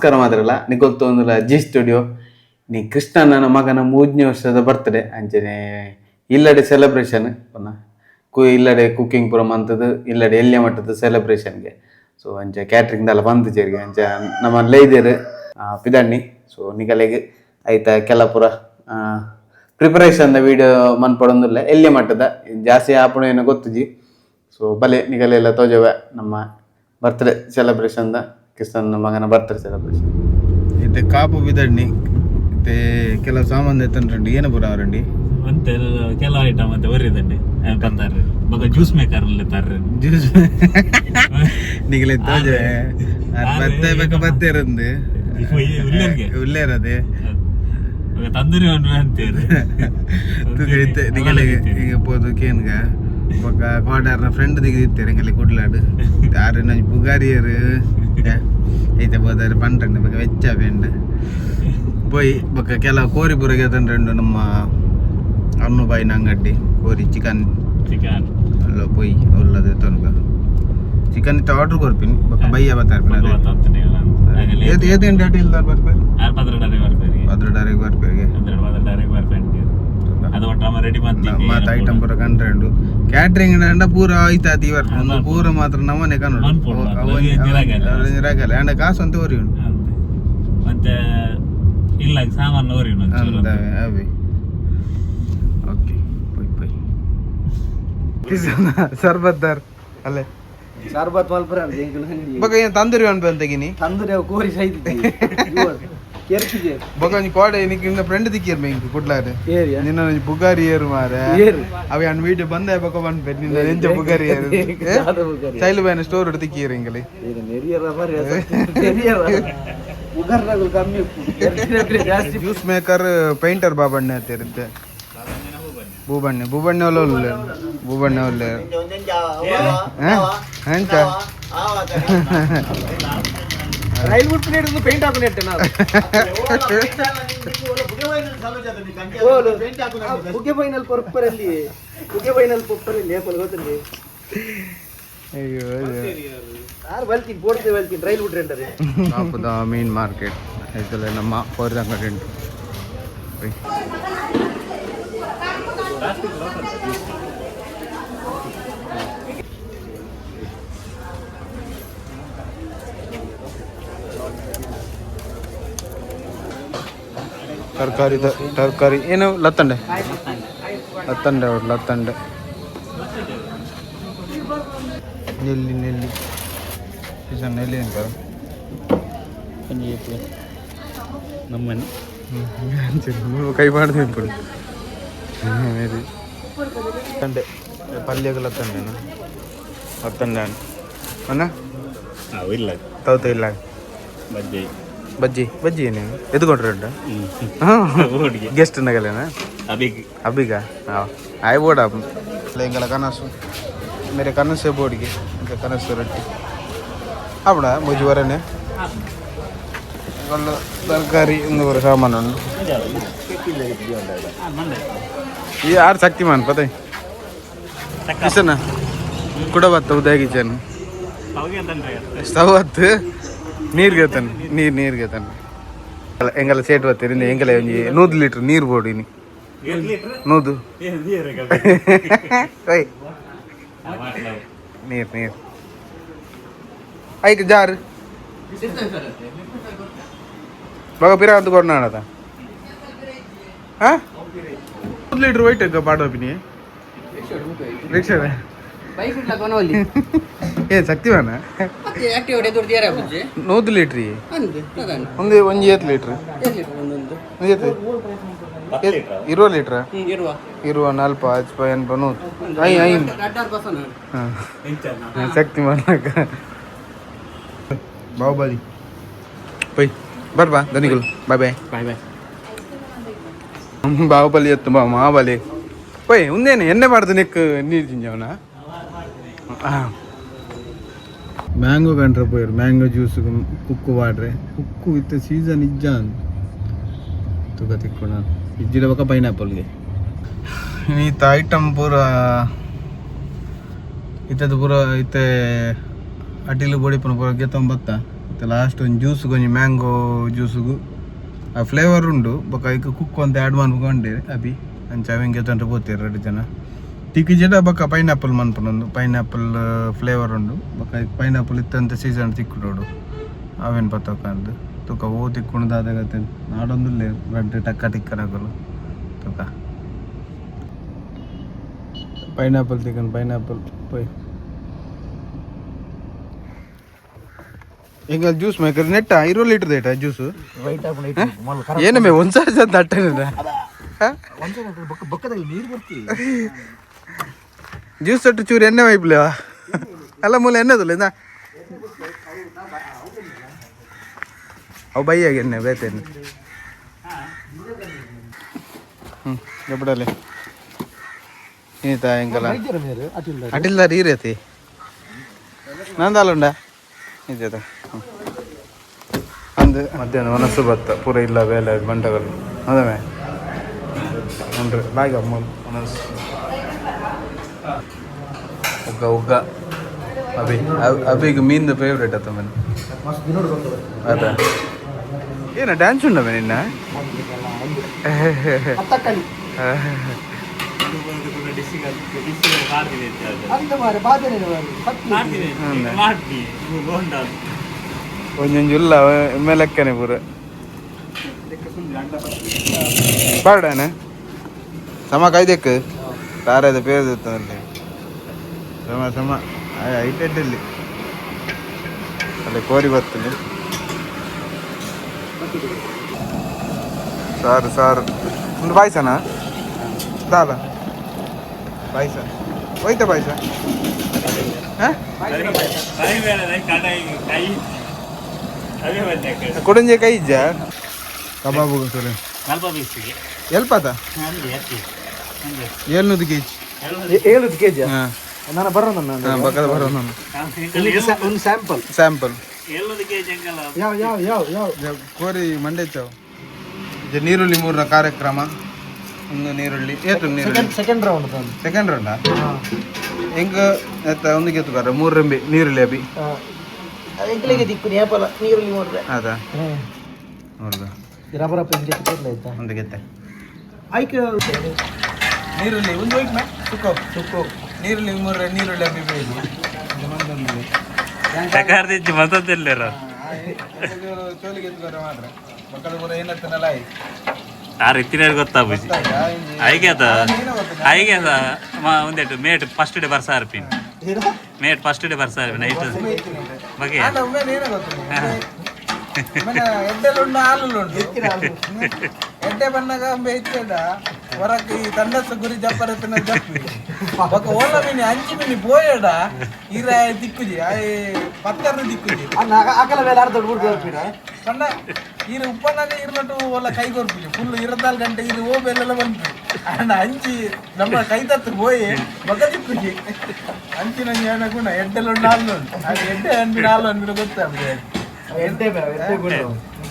ನಮಸ್ಕಾರ ಮಾತ್ರಲ್ಲ ನಿಗೊತ್ತೊಂದುಲ G studio ನೀ ಕೃಷ್ಣನ ಮಗನ 3ನೇ ವರ್ಷದ ಬರ್ತ್ಡೇ ಅಂಚನೆ ಇಲ್ಲಡೆ ಸೆಲೆಬ್ರೇಷನ್ ಇಲ್ಲಡೆ ಕುಕಿಂಗ್ ಪೂರ ಮಂತದ್ದು ಇಲ್ಲಡೆ ಎಲ್ಯ ಮಟ್ಟದ ಸೆಲೆಬ್ರೇಷನ್ಗೆ ಸೊ ಅಂಚ ಕ್ಯಾಟ್ರಿಂಗ್ ದಾಲ ಬಂದು ಜೇರಿಗೆ ಅಂಚ ನಮ್ಮ ಲೈದೇರು ಪಿದಣ್ಣಿ ಸೊ ನಿಗಲೆಗೆ ಐತ ಕೆಲ ಪೂರ ಪ್ರಿಪರೇಷನ್ ವಿಡಿಯೋ ಮನ್ಪಡೊಂದುಲ್ಲ ಎಲ್ಯ ಮಟ್ಟದ ಜಾಸ್ತಿ ಆಪಣ ಏನೋ ಗೊತ್ತುಜಿ ಸೊ ಬಲೆ ನಿಗಲೆಲ್ಲ ತೋಜವ ನಮ್ಮ ಬರ್ತ್ಡೇ ಸೆಲೆಬ್ರೇಷನ್ದ ಕೃಷ್ಣನ ಮಗನ ಬರ್ತ್ಡೇ ಸೆಲೆಬ್ರೇಷನ್ ಇದು ಕಾಪು ಬಿದಣ್ಣಿ ಮತ್ತೆ ಕೆಲವು ಸಾಮಾನು ಎತ್ತಂಡ್ರಿ ಏನು ಬರ ಅವರಂಡಿ ಮತ್ತೆ ಕೆಲವು ಐಟಮ್ ಮತ್ತೆ ಬರೀದಂడి ತಂತಾರೆ ಮಗ ಜ್ಯೂಸ್ ಮೇಕರ್ ಅಲ್ಲಿ ತಾರ್ರೆ ಜ್ಯೂಸ್ ನಿಗಲೆ ತೋಜೆ ಬತ್ತೆ ಬೇಕ ಬತ್ತೆ ಇರಂದು ಉಲ್ಲೇರದೆ ತಂದೂರಿ ಅಂತೀರಿ ತುಗೈತೆ ನಿಗಲೆಗೆ ಈಗ ಪೋದು ಕೇನ್ಗ ಬೊಕ್ಕ ಕೋಡಾರ್ನ ಫ್ರೆಂಡ್ ದಿಗಿದಿತ್ತೇರೆ ಎಂಗಲ್ಲಿ ಕುಡ್ಲಾಡು ಯಾರು ನಂಜ್ ಬುಗಾರಿಯರು ಐತೆ ಬೋದಾರೆ ಪಂಡ್ರಂಡ್ ಬೊಕ್ಕ ವೆಚ್ಚ ಫ್ರೆಂಡ್ ಪೋಯಿ ಬೊಕ್ಕ ಕೆಲವು ಕೋರಿ ಪುರಗೆ ತಂಡ್ರಂಡು ನಮ್ಮ ಅನ್ನು ಬಾಯಿನ ಅಂಗಡಿ ಕೋರಿ ಚಿಕನ್ ಅಲ್ಲ ಪೋಯಿ ಒಲ್ಲದೆ ತೊನ್ಗ ಚಿಕನ್ ಇತ್ತ ಆರ್ಡರ್ ಕೊರ್ಪಿನಿ ಬೊಕ್ಕ ಬಯ್ಯ ಬತ್ತಾರ್ಪಿನ ಏದು ಏನು ಡೇಟ್ ಇಲ್ಲ ಬರ್ಪೇರಿ 12 ಬರ್ಪೇರಿಗೆ ಮತ್ತ ಐಟಮ್ ಪೂರ ಕಂಡ್ರಂಡು ಕ್ಯಾಟ್ರಿಂಗ್ ಅಂಡ ಪೂರ ಆಯ್ತಾದ ಇವರ್ ಒಂದು ಪೂರ ಮಾತ್ರ ನಮ್ಮನೆ ಕನ್ನಡ ರಾಗಲ್ಲ ಅಂಡ ಕಾಸು ಅಂತ ಓರಿ ಉಂಟು ಮತ್ತೆ ಇಲ್ಲ ಸಾಮಾನು ಓರಿ ಅಂತ ಅವಿ ಓಕೆ ಪೈ ಪೈ ಸರ್ಬತ್ತಾರ್ ಅಲ್ಲೇ ಸರ್ಬತ್ ಮಲ್ಪರ ಬಗ ಏನು ತಂದೂರಿ ಅನ್ಬಂತಗಿನಿ ತಂದೂರಿ ಅವು ಕೋರಿ ಸೈತಿ ಕೆರ್ಕಿಗೆ ಬಗ ನೀ ಕೋಡೆ ನಿಕ್ ಇನ್ನ ಫ್ರೆಂಡ್ ದಿಕ್ಕಿರ್ ಮೇಂಗ್ ಕುಡ್ಲಾರೆ ನಿನ್ನ ಬುಗಾರಿ ಏರು ಮಾರೆ ಅವೆ ಅನ್ ವಿಡಿಯೋ ಬಂದೆ ಬಕ ಬಂದ್ಬೆ ನಿನ್ನ ಎಂಜ ಬುಗಾರಿ ಏರು ಚೈಲು ಬೈನ ಸ್ಟೋರ್ ಹಿಡಿದು ದಿಕ್ಕಿರ್ ಇಂಗಲಿ ಇದು ನೆರಿಯರ ಬರಿ ನೆರಿಯರ ಬುಗಾರಗಳು ಕಮ್ಮಿ ಜಾಸ್ತಿ ಜ್ಯೂಸ್ ಮೇಕರ್ ಪೇಂಟರ್ ಬಾಬಣ್ಣ ಅಂತಿರುತ್ತೆ ಭೂಬಣ್ಣೆ ಒಳ್ಳೆ ಭೂಬಣ್ಣೆ ಒಳ್ಳೆ ಎಂತ ರೈಲ್ ಬಿಟ್ಟು ಹಿಡಿದು ಪೇಂಟ್ ಹಾಕೊಂಡು ಇಟ್ಟೆ ನಾನು ಬುಗ್ಗೆ ಬೈನಲ್ಲಿ ಪೊಪ್ಪರಲ್ಲಿ ಗೊತ್ತಲ್ಲಿ ಅಯ್ಯೋ ಯಾರು ಬಲ್ತೀನಿ ಪೋಡ್ತೇವೆ ಬಲ್ತೀನಿ ರೈಲ್ ಬಿಟ್ರೆ ಅಂತಾರೆ ಕಾಪುದ ಮೀನ್ ಮಾರ್ಕೆಟ್ ಆಯ್ತಲ್ಲ ನಮ್ಮ ಪೌರದ ಅಂಗಡಿ ಉಂಟು ತರಕಾರಿ ಏನು ಲತ್ತಂಡೆ ನೆಲ್ಲಿ ನೆಲ್ಲಿ ಅಂತಾರ ನಮ್ಮನೆ ಕೈ ಮಾಡಿದೆ ಬಿಡು ತಂಡೆ ಪಲ್ಯಗಳು ಲತ್ತಂಡೆ ಅನ್ನ ಇಲ್ಲ ತೌತ ಇಲ್ಲ ಬಜ್ಜಿ ಏನೇನು ಎದುಕೊಂಡ್ರೆ ಉಂಟ ಗೆಸ್ಟ್ ನಗಲೇನಾ ಅಬಿಗ ಆಯ್ ಬೋಡ ಎಂಗಲ ಕನಸು मेरे कनस से बोर्ड के कनस से रट्टी अपना मुझे वरने तरकारी सामान ये यार शक्तिमान पता है किसन कुड़ा बात उदय किचन स्टव ನೀರ್ ಗೆತನ್ ಎಂಗಲ ಸೇಟ್ ಬತ್ತೀರಿ ಎಂಗಲ 100 ಲೀಟರ್ ನೀರು ಬೋಡಿನಿ 100 ನೀರ್ ಐಕ್ ಜಾರ್ ಬಗ ಪಿರ ಅಂತ ಕೊಡ್ನಾಡದ ಹಾ 100 ಲೀಟರ್ ವೈಟ್ ಪಾಡೋಪಿನಿ ರಿಕ್ಷಾ ಬೈಕ್ ಇಟ್ಲ ಕೊನೋಲಿ ಏ ಶಕ್ತಿವಾನ ಆಕ್ಟಿವ್ ಹೊಡೆ ದುಡ್ಡು ಯಾರ ಬುಜ್ಜಿ 100 ಲೀಟರ್ ಒಂದು 8 ಲೀಟರ್ 20 ಲೀಟರ್ ಇರುವ 4 ಶಕ್ತಿ ಮಾಡ್ಲಕ್ಕ ಬಾಹುಬಲಿ ಪೈ ಬರ್ಬಾ ಧನಿಗಳು ಬಾಯ್ ಬಾಹುಬಲಿ ಎತ್ತು ಬಾ ಮಹಾಬಲಿ ಪೈ ಒಂದೇನು ಎಣ್ಣೆ ಮಾಡ್ದು ನೆಕ್ ನೀರು ತಿಂಜವನ ಮ್ಯಾಂಗೋ ಕಂಡ್ರೆ ಪೋಯ್ರು ಮ್ಯಾಂಗೋ ಜ್ಯೂಸ್ ಕುಕ್ಕು ವಾಡ್ರೆ ಕುಕ್ಕು ಇತ್ತು ಸೀಸನ್ ಇಜ್ಜ ತುಗ ತಿಕ್ಕೋಣ ಇಜ್ಜಿಡ ಬಕ ಪೈನಾಪಲ್ಗೆ ಈತ ಐಟಮ್ ಪೂರ ಇತ್ತದ ಪೂರ ಇತ್ತೆ ಅಟಿಲು ಬೋಡಿ ಪೂರ ಗೆತ್ತೊಂಬತ್ತ ಲಾಸ್ಟ್ ಒಂದು ಜ್ಯೂಸ್ ಕೊಂಚ ಮ್ಯಾಂಗೋ ಜ್ಯೂಸ್ಗು ಆ ಫ್ಲೇವರ್ ಉಂಡು ಬೊಕ ಈಗ ಕುಕ್ ಅಂತ ಆ್ಯಡ್ ಮಾಡ್ಕೊಂಡೆ ಅಭಿ ಅಂಚ ಅವಂಗೆ ತಂದ್ರೆ పోతారు 2 ಜನ ತಿಕ್ಕಿ ಜಡ ಬೊಕ ಪೈನಾಪಲ್ ಮನ್ಪುನೊಂದು ಪೈನಾಪಲ್ ಫ್ಲೇವರ್ ಉಂಡು ಬೊಕ ಪೈನಾಪಲ್ ಇತ್ತಂತ ಸೀಸನ್ ತಿಕ್ಕುಡೋಡು ಅವೇನು ಪತ್ತೋಕಂದು ತುಕ ಓ ತಿಕ್ಕುಣದಾದಾಗತ್ತೆ ನಾಡೊಂದುಲ್ಲೆ ರಡ್ಡು ಟಕ್ಕ ಟಿಕ್ಕನಗಲು ತುಕ ಪೈನಾಪಲ್ ತಿಕ್ಕನ್ ಪೈನಾಪಲ್ ಪೈ ಈಗ ಜ್ಯೂಸ್ ಮೇಕರ್ ನೆಟ್ಟ 20 ಲೀಟರ್ ಏಟ ಜ್ಯೂಸ್ ವೈಟ್ ಆಪಣ ಏನಮ್ಮೆ ಒಂದ್ಸಾರಿ ಅಂತ ಅಟ್ಟನಿದೆ ಬೊಕ್ಕದಲ್ಲಿ ನೀರು ಬರ್ತೀವಿ ಜ್ಯೂಸ್ ಒಟ್ಟು ಚೂರು ಎಣ್ಣೆ ವೈಪ್ಲ ಅಲ್ಲ ಮೂಲ ಎಣ್ಣೆದಲ್ಲ ಇಂದ ಅವು ಬೈಯಾಗ ಎಣ್ಣೆ ಬೇತೇನೆ ಎಪ್ಪಡಲ್ಲಿ ಈತ ಹೆಂಗಲ್ಲ ಅಟಿಲ್ಲ ರೀರತಿ ನಂದಲ್ಲ ಇದ ಅಂದು ಮಧ್ಯಾಹ್ನ ಮನಸ್ಸು ಬತ್ತ ಪೂರ ಇಲ್ಲ ಬೇಲೆ ಬಂಡಗಳು ಅದವೇ ನೋಡ್ರಿ ಬಾಯಿಗೆ ಅಮ್ಮ ಮನಸ್ಸು ಉಗ್ಗ ಉಗ್ಗ ಅಭಿಗೆ ಮೀನ್ದು ಫೇವ್ರೇಟ್ ಆತ ಮನೆ ಅದ ಏನ ಡ್ಯಾನ್ಸ್ ಉಂಡವೆ ನಿನ್ನ ಒಂಜೊಂಜುಲ್ಲ ಮೇಲಕ್ಕನೆ ಪೂರ ಬಾರ್ಡಾನೆ ಸಮ ಕಾಯ್ದೆಕ್ ತಾರದ ಪೇರು ಸಮ ಸಮ ಐಟೆಡ್ಡಲ್ಲಿ ಅಲ್ಲಿ ಕೋರಿ ಬರ್ತದೆ ಸಾರು ಸಾರು ಒಂದು ಪಾಯಸನಾ ದಾಲ ಪಾಯಸ ಹೋಯ್ತಾ ಪಾಯಸ ಕೊಡಂಜೆ ಕೈ ಇಜ್ಜ ಕಬಾಬು ಸರಿ ಎಲ್ಪಾತ 700 ಕೆಜಿ 7 ಕೆಜಿ ನಾನು ಬರೋಣ ಬಕ್ಕದ ಬರೋಣ ಒಂದು ಸ್ಯಾಂಪಲ್ ಸ್ಯಾಂಪಲ್ 7 ಕೆಜಿ ಅಂಕಲ್ ಯಾವ ಯಾವ ಯಾವ ಯಾವ ಕೋರಿ ಮಂಡೆ ಚಾವ್ ನೀರುಳ್ಳಿ ಮೂರರ ಕಾರ್ಯಕ್ರಮ ಒಂದು ನೀರುಳ್ಳಿ ಏತು ನೀರುಳ್ಳಿ ಸೆಕೆಂಡ್ ರೌಂಡ್ ಸೆಕೆಂಡ್ ರೌಂಡಾ ಹೆಂಗ ಒಂದು ಗೆತ್ತುಗಾರ 3 ರೆಂಬೆ ನೀರುಳ್ಳಿ ಅಭಿ ಎಂಕ್ಲಿಗೆ ದಿಕ್ಕು ನೇಪಾಳ ನೀರುಳ್ಳಿ ನೋಡ್ರೆ ಅದಾ ನೋಡ್ದ ರಬ್ಬರ ಪೆಂಜೆ ಆಯ್ತಾ ಒಂದು ಗೆತ್ತೆ ಆಯ್ಕೆ ನೀರುಳ್ಳಿ ಒಂದು ಹೋಯ್ತು ಮೇ ಸುಕ್ಕೋ ಸುಕ್ಕೋ ನೀರುಳ್ಳಿ ಮೂರರ ನೀರುಳ್ಳಿ ಅಭಿ ಬೇಕು ಟಕಾರ್ದಿಚ್ಚಿ ಮತ್ತೊಂದಿಲ್ಲರ ಚೋಲಿ ಗೆತ್ತುಗಾರ ಮಾತ್ರ ಮಕ್ಕಳು ಕೂಡ ಏನತ್ತನಲ್ಲ ಆ ರೀತಿನ ಗೊತ್ತಾಗ್ಬಿಸಿ ಐಗೆ ಅದ ಒಂದೇಟು ಮೇಟ್ ಫಸ್ಟ್ ಡೇ ಬರ್ಸಾರ್ಪಿನ್ ಮೇಟ್ ಫಸ್ಟ್ ಡೇ ಬರ್ಸಾರ್ಪಿನ್ ನೈಟ್ ಬಗ್ಗೆ ಎಡ್ಡೆಲುಂಡು ಹಾಲುಂಡು ಎಡ್ಡೆ ಬಣ್ಣಗ ಇತ್ತೇಡ ಹೊರಕ್ಕೆ ಈ ತಂಡಸ ಗುರಿ ಜಪ್ಪರತ್ತಿನ ಜಪ್ಪಿ ఒక ఓళ్ళ మిని అంచి మిని పోయాడా ఇరా దిక్కుజి పత్తర్ను దిక్కుజి అకల వేల అర్ధ ఊరు దొరికిన పండ ఈరు ఉప్పన్నగా ఇరునట్టు వాళ్ళ కై కొరుపుజి ఫుల్ 24 గంటೆ ಇದು ಓ ಬೆಲ್ಲಲ ಬಂತು ಅಂಡ ಅಂಚಿ ನಮ್ಮ ಕೈ ತತ್ತು పోయి ಬಗ ದಿಕ್ಕುಜಿ ಅಂಚಿನ ಜ್ಞಾನಗುಣ ಎಡ್ಡೆಲುಂಡು ಹಾಲು ಅದು ಎಡ್ಡೆ ಅಂಬಿನ ಹಾಲು ಅಂಬಿನ ಗೊತ್ತಾಗ್ತದೆ ಎಂಟೆ ಗುಣ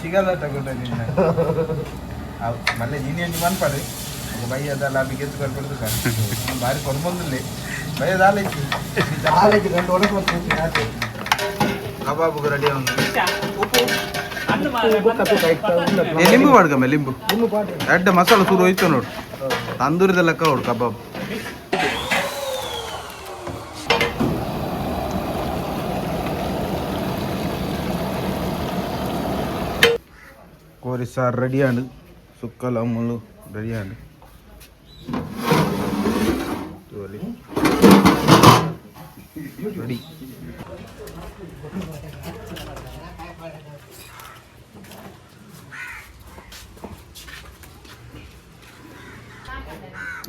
ಸಿಗಲ್ಲ ಗುಣ ನಿನ್ನ ಮళ్ళీ ನೀನು ಎಂಟು ಮನ್ಪಡು ಭಯ ಅದಲ್ಲ ಅಲ್ಲಿಗೆ ಎತ್ತು ಕೊಡ್ದು ಭಾರಿ ಕೊಡ್ಬಂದಿಲ್ಲ ಭಯ ದಾಲೈತಿ ಕಬಾಬು ರೆಡಿ ಲಿಂಬು ಮಾಡ್ಕಮ್ಮೆ ಲಿಂಬು ಎಡ್ಡ ಮಸಾಲ ಸೂರು ಹೋಯ್ತು ನೋಡು ತಂದೂರಿದ ಲೆಕ್ಕ ಹೊಡು ಕಬಾಬ್ കോരി സാർ റെഡിയാണ് സുക്കൽ അമ്മള് റെഡിയാണ് റെഡി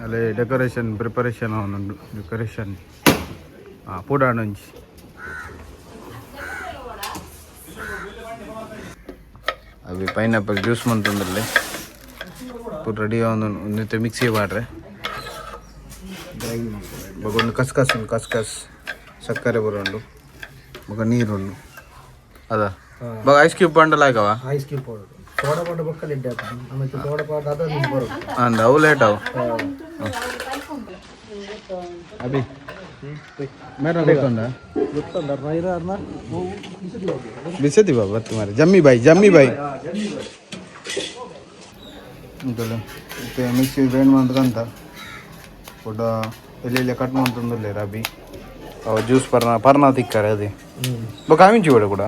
ಅಲ್ಲೇ ಡೆಕೋರೇಷನ್ ಪ್ರಿಪರೇಷನ್ ಅವನೊಂದು ಡೆಕೋರೇಷನ್ ಪೂಡಾಣಂಜಿ ಅవి ಪೈನಾಪಲ್ ಜ್ಯೂಸ್ ಮಂತಂದ್ರಲ್ಲಿ ಪೂರ ರೆಡಿ ಒಂದು ಮಿಕ್ಸಿ ಮಾಡ್ರೆ ಒಂದು ಕಸ್ಕಸ್ ಸಕ್ಕರೆ ಬರೋಂಡು ಮಗ ನೀರುಂಡು ಅದ ಬಾಗ ಐಸ್ ಕ್ಯೂಬ್ ಬಂಡಲ್ ಆಗವ ice cube powder soda powder ಬಕ್ಕಲ್ ಇಡ್ಡೆ ಆಮೇಲೆ ಸೋಡಾ ಪೌಡರ್ ಅದ ನೀರು ಬರೋದು ಅಂದ ಅವು ಲೇಟ್ ಅವು ಅಭಿ ಮೇರೆ ಗೊತ್ತುಂಡ ಗೊತ್ತುಂಡ ಬಿಸತಿ ಬಾ ಬರ್ತು ಮಾರೆ ಜಮ್ಮಿ ಬಾಯಿ ಅಂತಲ್ಲ ಮತ್ತೆ ಮಿಕ್ಸಿ ಗ್ರೈಂಡ್ ಮಾಡ್ಕಂತ ಫುಡ್ ಎಲ್ಲಿ ಕಟ್ ಮಾಡ್ತಂದಿಲ್ಲ ರಬಿ ಅವ ಜ್ಯೂಸ್ ಪರ್ನ ತಿಕ್ಕಾರೆ ಅದೇ ಕಾಮಿಂಚಿ ಕೂಡ ಕೂಡ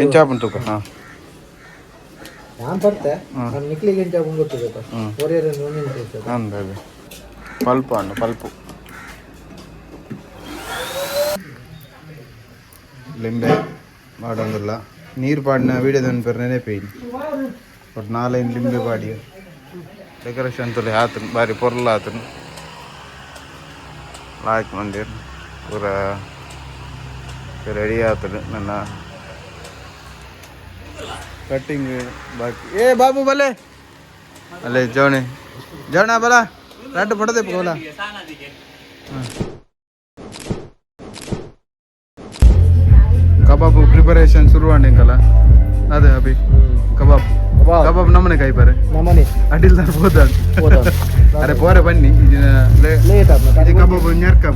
ಏನು ಚಾಪನ್ ತೂಕ ಹಾಂ ನಾನು ಬರ್ತೆ ನಾನು ನಿಕ್ಲಿಗೆ ಏನು ಚಾಪನ್ ಗೊತ್ತಿದೆ ಅಂದ ಅದೇ ಪಲ್ಪು ಲಿಂಬೆ ಮಾಡೋದಿಲ್ಲ ನೀರು ಪಾಡಿನ ವೀಡಿಯೋದನ್ನು ಪೇರು ನೆನಪೇನು ಬಟ್ 4 ಲಿಂಬೆ ಪಾಡಿ ಡೆಕೋರೇಷನ್ ತೊಲೆ ಆತನು ಬಾರಿ ಪೊರ್ಲ ಆತನು ಲಾಯ್ಕ್ ಮಂದಿರ್ ಪೂರ ರೆಡಿ ಆತನು ನನ್ನ ಕಟ್ಟಿಂಗ್ ಬಾಕಿ ಏ ಬಾಬು ಬಲೆ ಅಲ್ಲೇ ಜವಣ ಬಲ ರಡ್ಡು ಪಡದೆ ಬೋಲ ಕಬಾಬ್ ಪ್ರಿಪರೇಷನ್ ಶುರು ಮಾಡಿಂಕಲ್ಲ ಅದೇ ಅಭಿ ಕಬಾಬ್ ನಮ್ಮನೆ ಕಾಯ್ಪಾರೆ ಅಡ್ಡಿಲ್ ಬೋದ ಅರೆ ಪೋರೆ ಬನ್ನಿ ಇದನ್ನ ಇದು ಕಬಾಬ್ ñarkab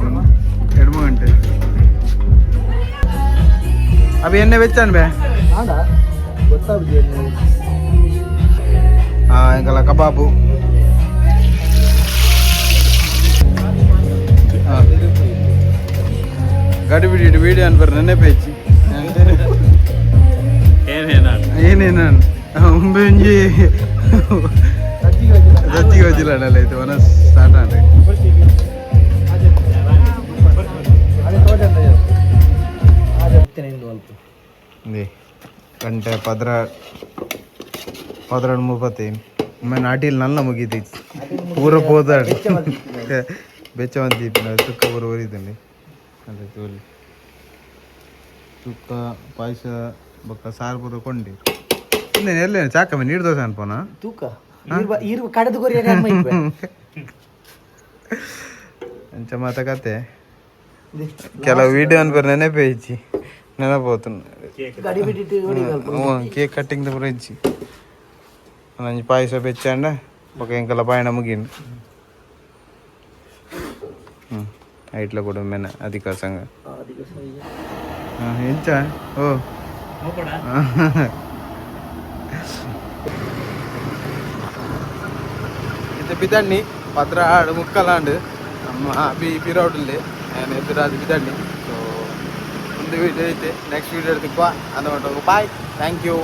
2 ಗಂಟೆ ಅಭಿ ಎಣ್ಣೆ ವೆಚ್ಚನ್ ಬೇ ఇంకలా కబాబు ಗಡಿಬಿಡಿ ವಿಡಿಯೋ ಅನ್ಬರ್ ನೆನಪೇಚಿ ಏನೇನು ಮುಂಬೆ ಒಂಜಿ ಸಜ್ಜಿಗೆ ವಜ್ಜಿಲ್ಲ ಇದು ಒನ ಸ್ಟಾರ್ಟ್ ಆಂಡ್ರಿ ಗಂಟೆ 11:30 ಒಮ್ಮೆ ನಾಟಿಲ್ ನಲ್ಲ ಮುಗಿದೈತಿ ಪೂರ ಹೋದಾಡಿ ಬೆಚ್ಚವಂತಿ ಸುಕ್ಕ ಪೂರ ಊರಿದ್ದಂడి ಅದೇ ತೋಲಿ ಸುಕ್ಕ ಪಾಯಸ ಬೊಕ್ಕ ಸಾರು ಪೂರ ಕೊಂಡಿ ಇನ್ನೇನು ಎಲ್ಲೇನು ಚಾಕಮ್ಮೆ ನೀರು ದೋಸೆ ಅನ್ಪೋನ ತೂಕ ಕಡದು ಕೊರಿ ಅಂಚ ಮಾತಕತೆ ಕೆಲವು ವಿಡಿಯೋ ಅನ್ಬರ್ ನೆನಪೇ ಇಚ್ಚಿ ನೆನಪೋತು ಕೇಕ್ ಕಟ್ಟಿಂಗ್ ಪೂರ ಇಚ್ಚಿ ನಂಜಿ ಪಾಯಸ ಬೆಚ್ಚಂಡ ಬೊಕ ಎಂಕಲ್ಲ ಪಯಣ ಮುಗಿಂಡು ಐಟ್ಲ ಕೂಡ ಮೆನ ಅಧಿಕ ಸಂಘ ಎಂಚ ಓ ಇದು ಬಿದಣ್ಣಿ ಪತ್ರ ಆಡು ಮುಕ್ಕಲಾಂಡು ನಮ್ಮ ಪಿರೋಡಲ್ಲಿ ನಾನು ಎದುರಾದ ಬಿದಣ್ಣಿ ಸೊ ಒಂದು ವಿಡಿಯೋ ಐತೆ ನೆಕ್ಸ್ಟ್ ವಿಡಿಯೋ ಎಡ್ತಿಪ್ಪ ಅಂದ ಬಾಯ್ ಥ್ಯಾಂಕ್ ಯು